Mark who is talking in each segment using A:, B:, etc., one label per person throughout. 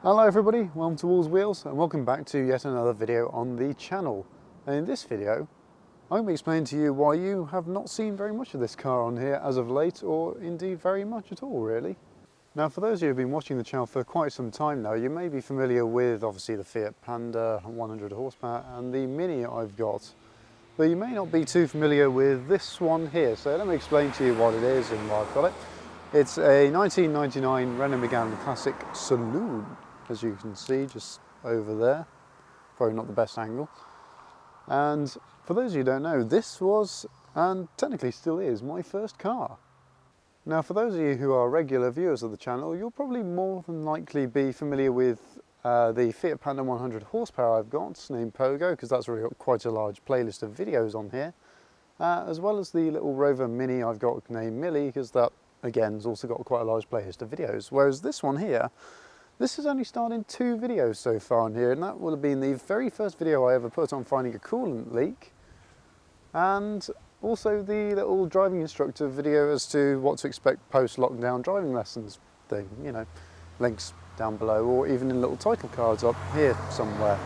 A: Hello everybody, welcome to Wull's Wheels and welcome back to yet another video on the channel. And in this video, I'm going to be explaining to you why you have not seen very much of this car on here as of late, or indeed very much at all really. Now for those of you who have been watching the channel for quite some time now, you may be familiar with obviously the Fiat Panda 100 horsepower and the Mini I've got. But you may not be too familiar with this one here, so let me explain to you what it is and why I've got it. It's a 1999 Renault Megane Classic Saloon, as you can see just over there. Probably not the best angle. And for those of you who don't know, this was, and technically still is, my first car. Now for those of you who are regular viewers of the channel, you'll probably more than likely be familiar with the Fiat Panda 100 horsepower I've got, named Pogo, because that's already got quite a large playlist of videos on here. As well as the little Rover Mini I've got named Millie, because that again has also got quite a large playlist of videos. Whereas this one here, this has only starred in 2 videos so far on here, and that will have been the very first video I ever put on finding a coolant leak, and also the little driving instructor video as to what to expect post-lockdown driving lessons thing, you know, links down below, or even in little title cards up here somewhere.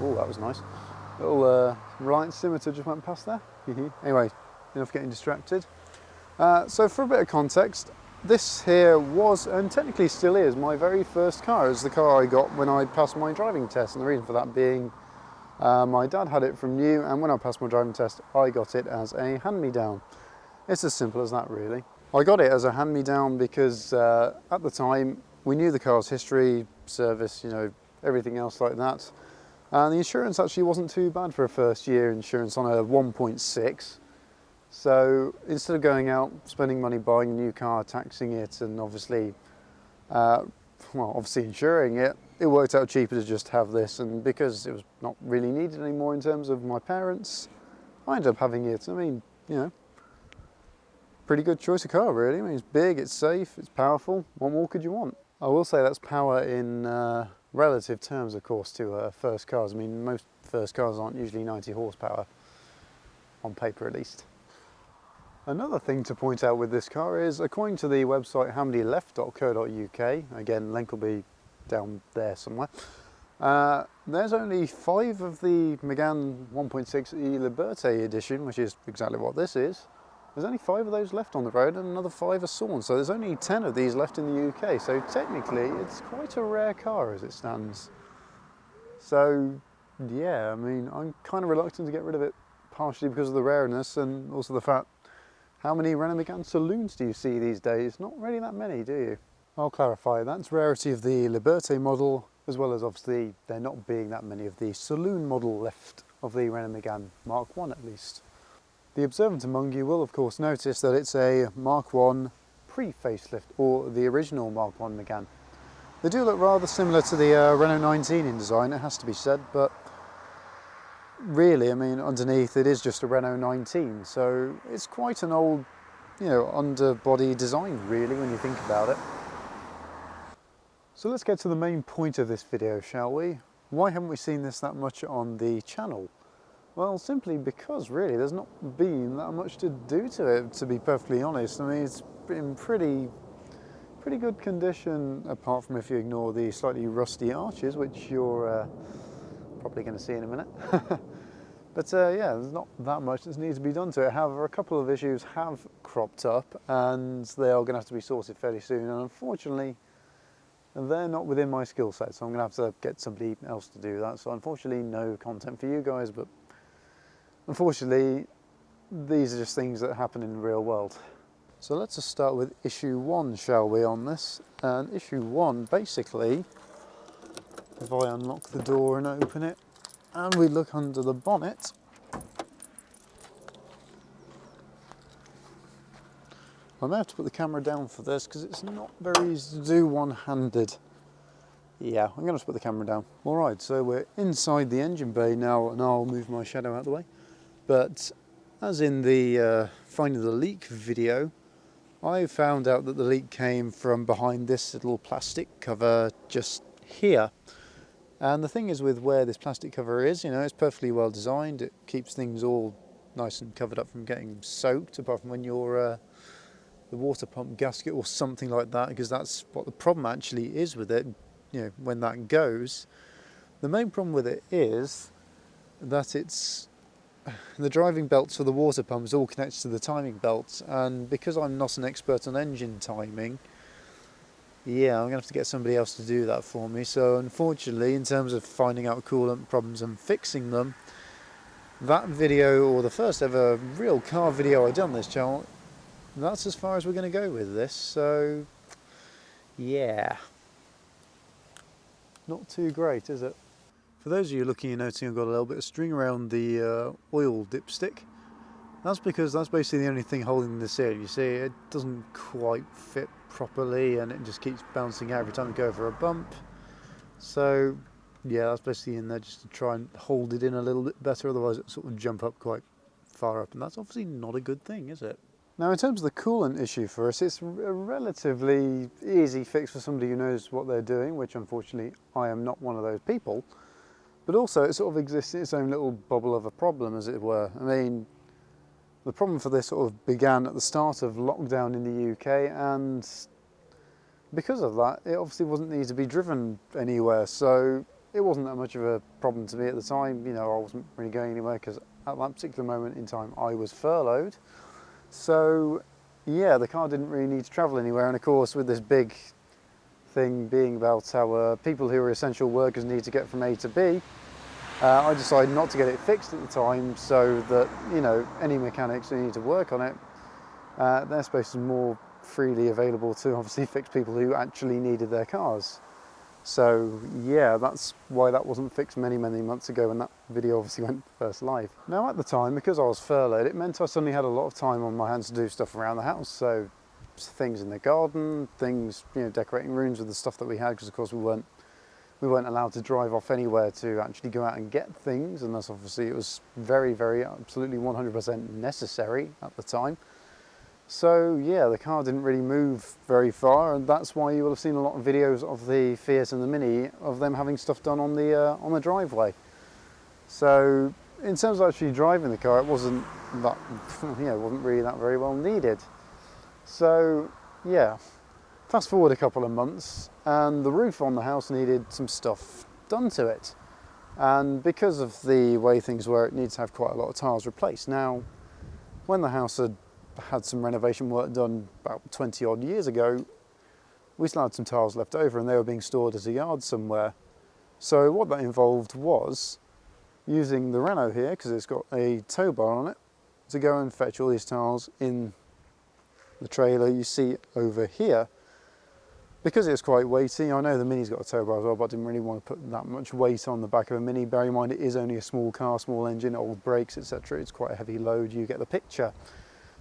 A: Oh, that was nice. Little Reliant scimitar just went past there. Anyway, enough getting distracted. So for a bit of context, this here was, and technically still is, my very first car. It was the car I got when I passed my driving test, and the reason for that being my dad had it from new, and when I passed my driving test I got it as a hand-me-down. It's as simple as that really. I got it as a hand-me-down because at the time we knew the car's history, service, you know, everything else like that, and the insurance actually wasn't too bad for a first year insurance on a 1.6. So instead of going out, spending money buying a new car, taxing it, and obviously, obviously insuring it, it worked out cheaper to just have this. And because it was not really needed anymore in terms of my parents, I ended up having it. I mean, you know, pretty good choice of car really. I mean, it's big, it's safe, it's powerful. What more could you want? I will say that's power in relative terms, of course, to first cars. I mean, most first cars aren't usually 90 horsepower, on paper at least. Another thing to point out with this car is, according to the website hamdyleft.co.uk, again link will be down there somewhere, there's only 5 of the Megane 1.6e Liberté edition, which is exactly what this is. There's only 5 of those left on the road and another 5 are sawn, so there's only 10 of these left in the UK, so technically it's quite a rare car as it stands. So yeah, I mean, I'm kind of reluctant to get rid of it, partially because of the rareness and also the fact, how many Renault Megane Saloons do you see these days? Not really that many, do you? I'll clarify, that's rarity of the Liberté model, as well as obviously there not being that many of the Saloon model left of the Renault Megane Mark 1 at least. The observant among you will of course notice that it's a Mark 1 pre-facelift, or the original Mark 1 Megane. They do look rather similar to the Renault 19 in design, it has to be said, but really, I mean, underneath it is just a Renault 19, so it's quite an old, you know, underbody design really when you think about it. So let's get to the main point of this video, shall we? Why haven't we seen this that much on the channel? Well, simply because really there's not been that much to do to it, to be perfectly honest. I mean, it's in pretty good condition, apart from if you ignore the slightly rusty arches, which you're probably going to see in a minute. But yeah, there's not that much that needs to be done to it. However, a couple of issues have cropped up and they are going to have to be sorted fairly soon, and unfortunately they're not within my skill set, so I'm going to have to get somebody else to do that. So unfortunately no content for you guys, but unfortunately these are just things that happen in the real world. So let's just start with issue 1, shall we, on this. And issue 1, basically, if I unlock the door and open it, and we look under the bonnet, I may have to put the camera down for this because it's not very easy to do one-handed. Yeah, I'm going to put the camera down. Alright, so we're inside the engine bay now, and I'll move my shadow out of the way. But as in the finding the leak video, I found out that the leak came from behind this little plastic cover just here. And the thing is, with where this plastic cover is, you know, it's perfectly well designed. It keeps things all nice and covered up from getting soaked, apart from when you're the water pump gasket or something like that, because that's what the problem actually is with it. when that goes. The main problem with it is that it's the driving belts for the water pump is all connected to the timing belts, and because I'm not an expert on engine timing, yeah, I'm going to have to get somebody else to do that for me. So unfortunately, in terms of finding out coolant problems and fixing them, that video, or the first ever real car video I done on this channel, that's as far as we're going to go with this. So yeah, not too great, is it? For those of you looking, you're noticing I've got a little bit of string around the oil dipstick. That's because that's basically the only thing holding this in. You see, it doesn't quite fit properly and it just keeps bouncing out every time you go over a bump. So yeah, that's basically in there just to try and hold it in a little bit better, otherwise it'll sort of jump up quite far up, and that's obviously not a good thing, is it? Now, in terms of the coolant issue for us, it's a relatively easy fix for somebody who knows what they're doing, which unfortunately I am not one of those people. But also it sort of exists in its own little bubble of a problem, as it were. I mean, the problem for this sort of began at the start of lockdown in the UK, and because of that, it obviously wasn't needed to be driven anywhere, so it wasn't that much of a problem to me at the time. I wasn't really going anywhere because at that particular moment in time I was furloughed. So yeah, the car didn't really need to travel anywhere, and of course with this big thing being about how people who are essential workers need to get from A to B, I decided not to get it fixed at the time, so that any mechanics who need to work on it, their space is more freely available to obviously fix people who actually needed their cars. So yeah, that's why that wasn't fixed many months ago when that video obviously went first live. Now at the time, because I was furloughed, it meant I suddenly had a lot of time on my hands to do stuff around the house. So things in the garden, things, decorating rooms with the stuff that we had, because of course we weren't allowed to drive off anywhere to actually go out and get things, and that's obviously, it was very, absolutely 100% necessary at the time. So yeah, the car didn't really move very far, and that's why you will have seen a lot of videos of the Fiat and the Mini of them having stuff done on the driveway. So in terms of actually driving the car, it wasn't that, it wasn't really that very well needed. So yeah, fast forward a couple of months, and the roof on the house needed some stuff done to it. And because of the way things were, it needs to have quite a lot of tiles replaced. Now, when the house had some renovation work done about 20 odd years ago, we still had some tiles left over, and they were being stored as a yard somewhere. So what that involved was using the Renault here, because it's got a tow bar on it, to go and fetch all these tiles in the trailer you see over here. Because it's quite weighty, I know the Mini's got a tow bar as well, but I didn't really want to put that much weight on the back of a Mini. Bear in mind, it is only a small car, small engine, old brakes, etc. It's quite a heavy load, you get the picture.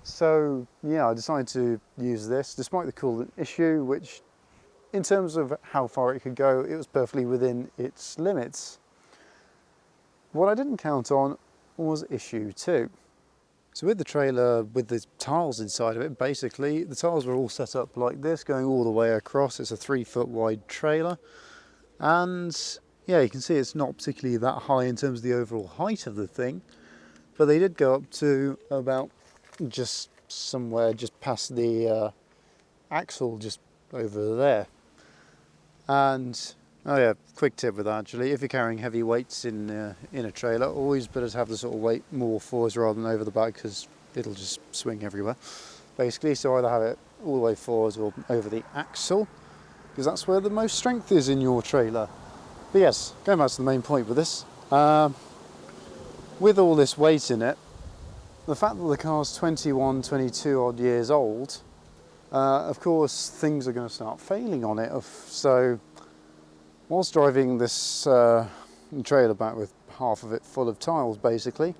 A: So yeah, I decided to use this, despite the coolant issue, which in terms of how far it could go, it was perfectly within its limits. What I didn't count on was issue 2. So with the trailer, with the tiles inside of it, basically, the tiles were all set up like this, going all the way across. It's a 3-foot wide trailer. And yeah, you can see it's not particularly that high in terms of the overall height of the thing, but they did go up to about just somewhere just past the axle, just over there. And oh yeah, quick tip with that actually, if you're carrying heavy weights in a trailer, always better to have the sort of weight more forwards rather than over the back, because it'll just swing everywhere basically. So either have it all the way forwards or over the axle, because that's where the most strength is in your trailer. But yes, going back to the main point with this, with all this weight in it, the fact that the car's 21, 22 odd years old, of course things are going to start failing on it. So whilst driving this trailer back with half of it full of tiles basically,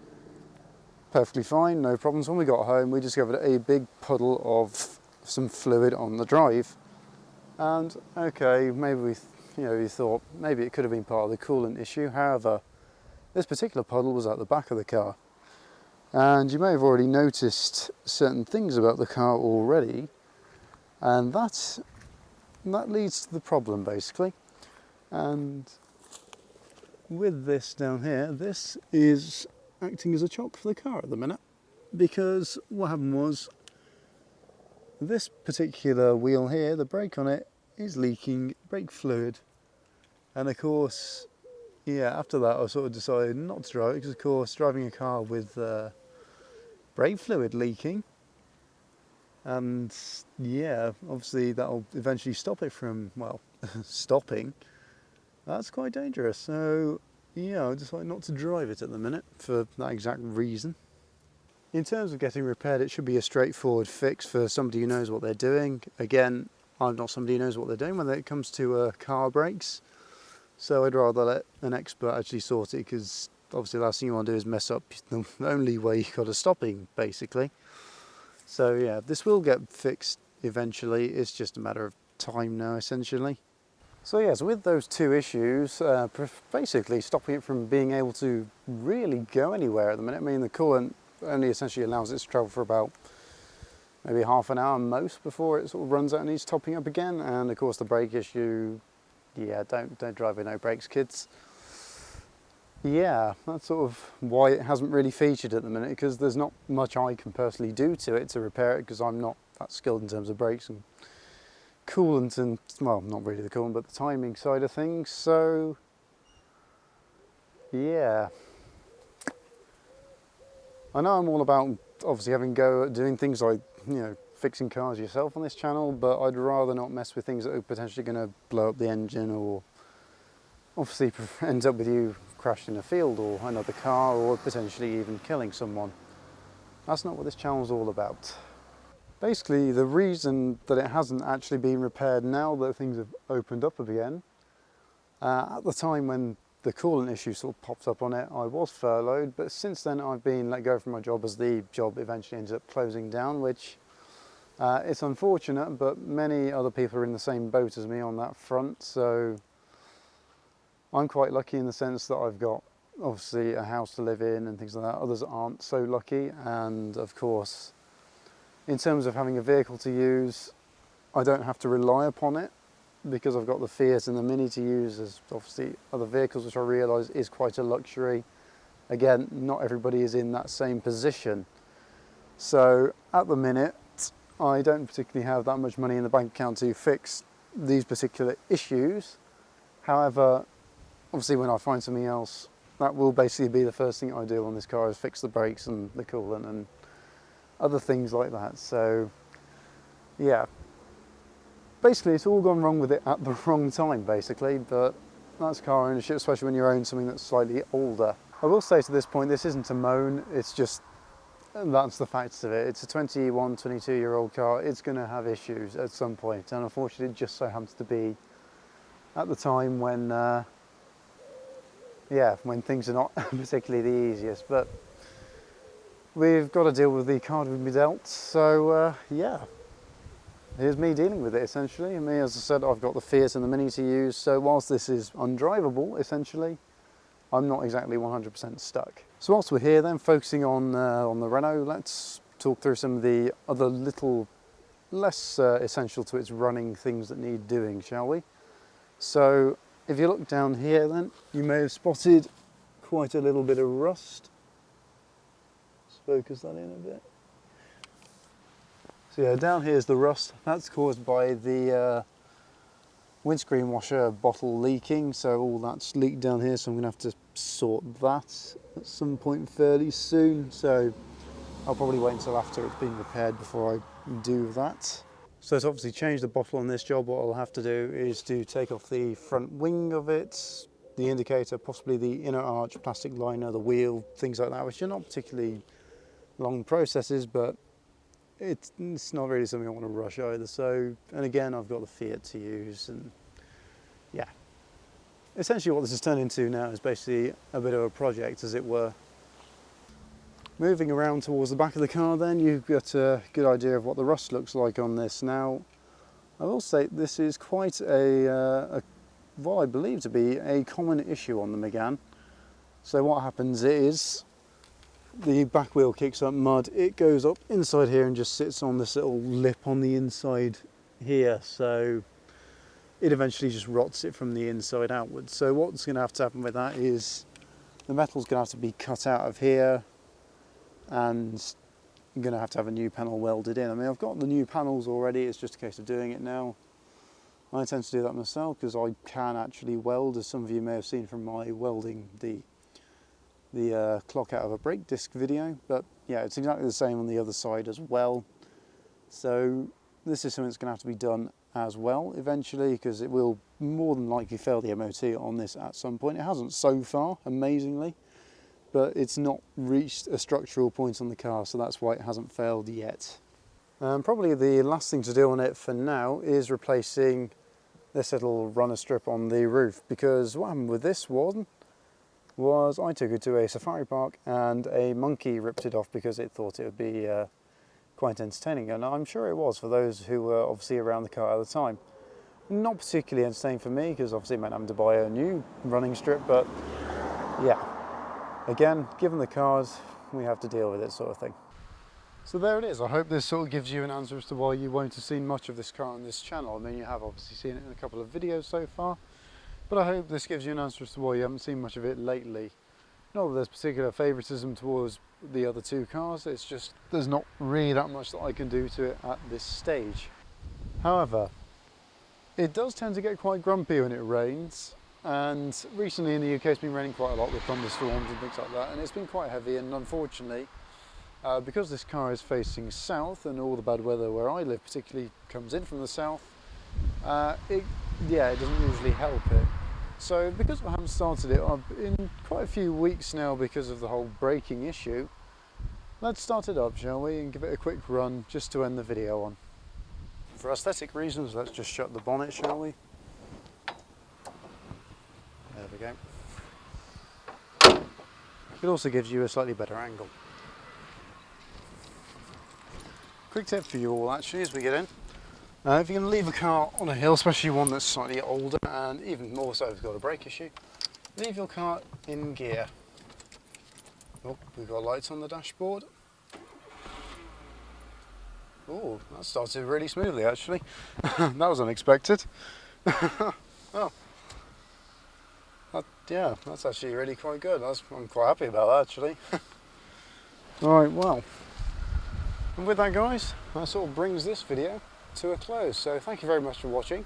A: perfectly fine, no problems. When we got home, we discovered a big puddle of some fluid on the drive. And okay, maybe we thought maybe it could have been part of the coolant issue. However, this particular puddle was at the back of the car. And you may have already noticed certain things about the car already, and that leads to the problem basically. And with this down here, this is acting as a chock for the car at the minute, because what happened was this particular wheel here, the brake on it is leaking brake fluid. And of course, yeah, after that I sort of decided not to drive it because of course driving a car with brake fluid leaking, and yeah, obviously that'll eventually stop it from, well, stopping. That's quite dangerous. So yeah, I decided not to drive it at the minute for that exact reason. In terms of getting repaired, it should be a straightforward fix for somebody who knows what they're doing. Again, I'm not somebody who knows what they're doing when it comes to car brakes, so I'd rather let an expert actually sort it, because obviously the last thing you want to do is mess up the only way you got of stopping, basically. So yeah, this will get fixed eventually. It's just a matter of time now, essentially. So yes, with those two issues, basically stopping it from being able to really go anywhere at the minute. I mean, the coolant only essentially allows it to travel for about maybe half an hour most before it sort of runs out and needs topping up again. And of course the brake issue, yeah, don't drive with no brakes, kids. Yeah, that's sort of why it hasn't really featured at the minute, because there's not much I can personally do to it to repair it, because I'm not that skilled in terms of brakes and coolant and, well, not really the coolant, but the timing side of things. So yeah, I know I'm all about obviously having a go at doing things like, you know, fixing cars yourself on this channel, but I'd rather not mess with things that are potentially going to blow up the engine, or obviously ends up with you crashed in a field or another car, or potentially even killing someone. That's not what this channel's all about. Basically, the reason that it hasn't actually been repaired now that things have opened up again, at the time when the coolant issue sort of popped up on it, I was furloughed, but since then I've been let go from my job as the job eventually ended up closing down, which it's unfortunate, but many other people are in the same boat as me on that front. So I'm quite lucky in the sense that I've got obviously a house to live in and things like that. Others aren't so lucky, and of course, in terms of having a vehicle to use, I don't have to rely upon it because I've got the Fiat and the Mini to use as obviously other vehicles, which I realise is quite a luxury. Again, not everybody is in that same position. So at the minute, I don't particularly have that much money in the bank account to fix these particular issues. However, obviously when I find something else, that will basically be the first thing I do on this car, is fix the brakes and the coolant and other things like that. So yeah, basically it's all gone wrong with it at the wrong time, basically, but that's car ownership, especially when you own something that's slightly older. I will say to this point, this isn't a moan, it's just, that's the facts of it. It's a 21, 22-year-old car. It's going to have issues at some point, and unfortunately it just so happens to be at the time when yeah, when things are not particularly the easiest, but we've got to deal with the card we've been dealt. So yeah, here's me dealing with it essentially. And me, as I said, I've got the Fiat and the Mini to use, so whilst this is undrivable essentially, I'm not exactly 100% stuck. So whilst we're here then, focusing on the Renault, let's talk through some of the other little less essential to its running things that need doing, shall we? So if you look down here then, you may have spotted quite a little bit of rust. Let's focus that in a bit. So yeah, down here is the rust. That's caused by the windscreen washer bottle leaking, so all that's leaked down here, so I'm going to have to sort that at some point fairly soon. So I'll probably wait until after it's been repaired before I do that. So to obviously change the bottle on this job, what I'll have to do is to take off the front wing of it, the indicator, possibly the inner arch, plastic liner, the wheel, things like that, which are not particularly long processes, but it's not really something I want to rush either. So, and again, I've got the Fiat to use, and yeah. Essentially what this has turned into now is basically a bit of a project, as it were. Moving around towards the back of the car then, you've got a good idea of what the rust looks like on this. Now, I will say this is quite what I believe to be a common issue on the Megane. So what happens is, the back wheel kicks up mud, it goes up inside here and just sits on this little lip on the inside here. So it eventually just rots it from the inside outwards. So what's going to have to happen with that is the metal's going to have to be cut out of here, and I'm going to have a new panel welded in. I mean, I've got the new panels already, it's just a case of doing it now. I tend to do that myself because I can actually weld, as some of you may have seen from my welding the clock out of a brake disc video. But yeah, it's exactly the same on the other side as well. So this is something that's going to have to be done as well eventually, because it will more than likely fail the MOT on this at some point. It hasn't so far, amazingly, but it's not reached a structural point on the car, so that's why it hasn't failed yet. Probably the last thing to do on it for now is replacing this little runner strip on the roof, because what happened with this one was I took it to a safari park and a monkey ripped it off because it thought it would be quite entertaining, and I'm sure it was for those who were obviously around the car at the time. Not particularly entertaining for me, because obviously it meant having to buy a new running strip, but yeah, again, given the cars, we have to deal with it, sort of thing. So there it is. I hope this sort of gives you an answer as to why you won't have seen much of this car on this channel. I mean, you have obviously seen it in a couple of videos so far, but I hope this gives you an answer as to why you haven't seen much of it lately. Not that there's particular favouritism towards the other two cars, it's just there's not really that much that I can do to it at this stage. However, it does tend to get quite grumpy when it rains, and recently in the UK it's been raining quite a lot with thunderstorms and things like that, and it's been quite heavy, and unfortunately, because this car is facing south and all the bad weather where I live particularly comes in from the south, it doesn't usually help it. So because I haven't started it in quite a few weeks now because of the whole braking issue, let's start it up, shall we, and give it a quick run just to end the video on. For aesthetic reasons, let's just shut the bonnet, shall we? There we go. It also gives you a slightly better angle. Quick tip for you all actually as we get in. If you're going to leave a car on a hill, especially one that's slightly older, and even more so if it's got a brake issue, leave your car in gear. Oh, we've got lights on the dashboard. Oh, that started really smoothly actually. That was unexpected. Oh, yeah, that's actually really quite good. I'm quite happy about that actually. Alright, well, and with that guys, that sort of brings this video to a close. So thank you very much for watching.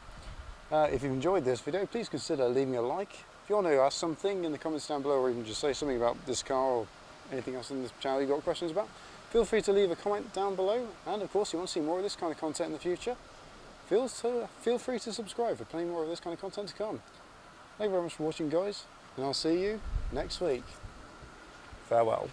A: If you've enjoyed this video, please consider leaving a like. If you want to ask something in the comments down below, or even just say something about this car or anything else in this channel you've got questions about, feel free to leave a comment down below. And of course, if you want to see more of this kind of content in the future, feel free to subscribe for plenty more of this kind of content to come. Thank you very much for watching guys, and I'll see you next week. Farewell.